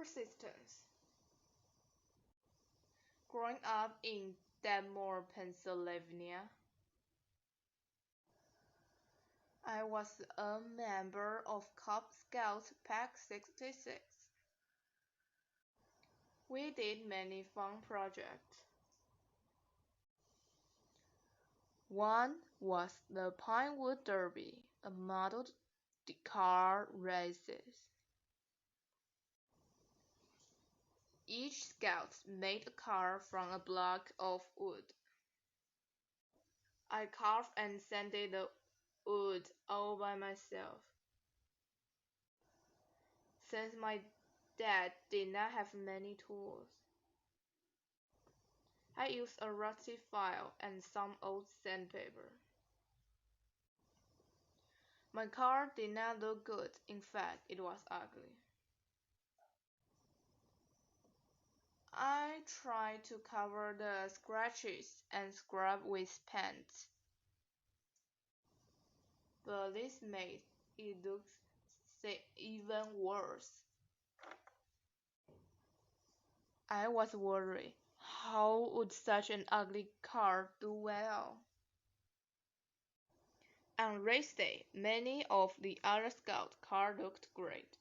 persistence. Growing up in Danmore, Pennsylvania, I was a member of Cub Scouts Pack 66. We did many fun projects. One was the Pinewood Derby, a modeled car races. Each scout made a car from a block of wood. I carved and sanded the wood all by myself. Since my dad did not have many tools, I used a rusty file and some old sandpaper. My car did not look good. In fact, it was ugly. I tried to cover the scratches and scrub with paint, but this made it look even worse. I was worried. How would such an ugly car do well? On race day, many of the other scout cars looked great.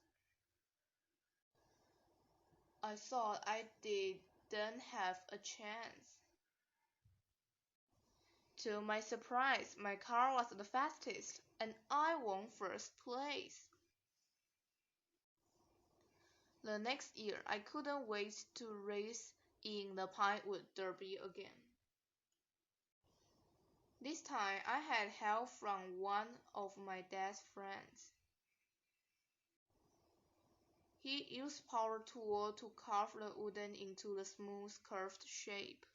I thought I didn't have a chance. To my surprise, my car was the fastest, and I won first place. The next year, I couldn't wait to race in the Pinewood Derby again. This time, I had help from one of my dad's friends. He used power tool to carve the wooden into the smooth, curved shape.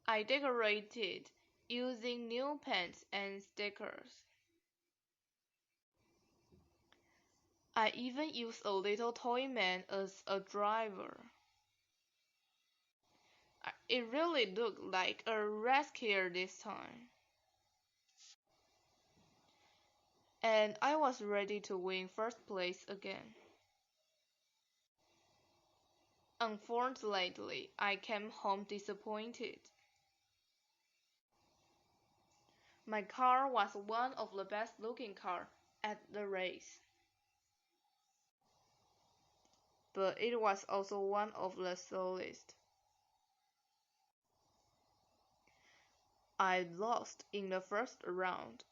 I decorated using new paints and stickers. I even used a little toy man as a driver. It really looked like a rescue this time. And I was ready to win first place again. Unfortunately, I came home disappointed. My car was one of the best looking cars at the race. But it was also one of the slowest. I lost in the first round.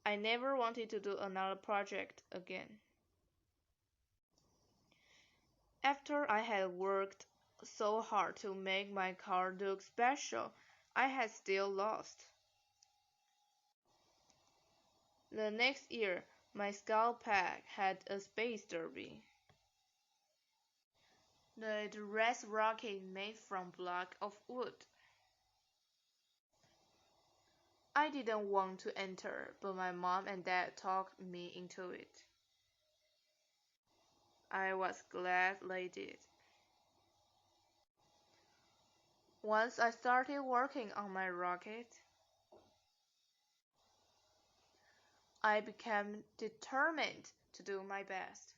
I never wanted to do another project again. After I had worked so hard to make my car look special, I had still lost. The next year, my scout pack had a space derby. The race rocket made from block of wood. I didn't want to enter, but my mom and dad talked me into it. I was glad they did. Once I started working on my rocket, I became determined to do my best.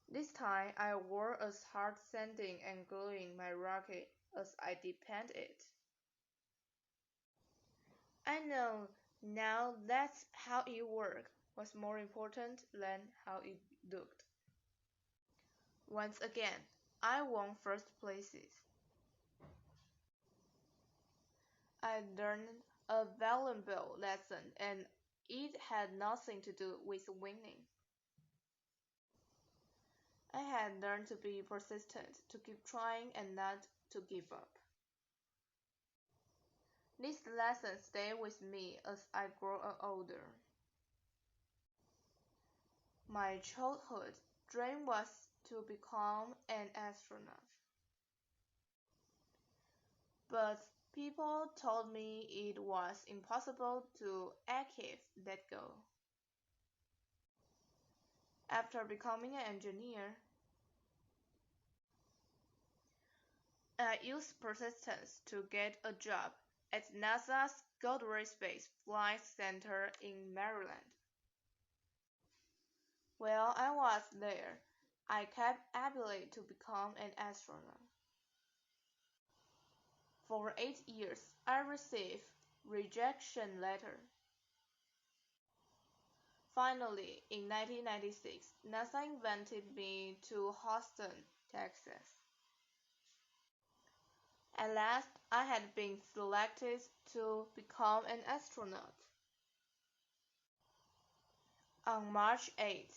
This time, I worked as hard sanding and gluing my rocket as I did paint it. I know now that's how it worked was more important than how it looked. Once again, I won first places. I learned a valuable lesson, and it had nothing to do with winning. I had learned to be persistent, to keep trying, and not to give up. This lesson stayed with me as I grew older. My childhood dream was to become an astronaut. But people told me it was impossible to achieve that goal. After becoming an engineer, I used persistence to get a job at NASA's Goddard Space Flight Center in Maryland. While I was there, I kept appealing to become an astronaut. For 8 years, I received rejection letters. Finally, in 1996, NASA invited me to Houston, Texas. At last, I had been selected to become an astronaut. On March 8,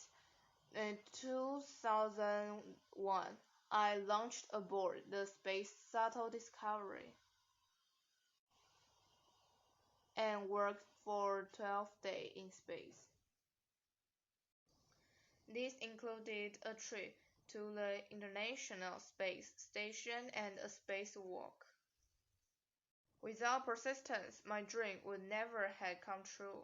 2001, I launched aboard the Space Shuttle Discovery and worked for 12 days in space. This included a trip to the International Space Station and a spacewalk. Without persistence, my dream would never have come true.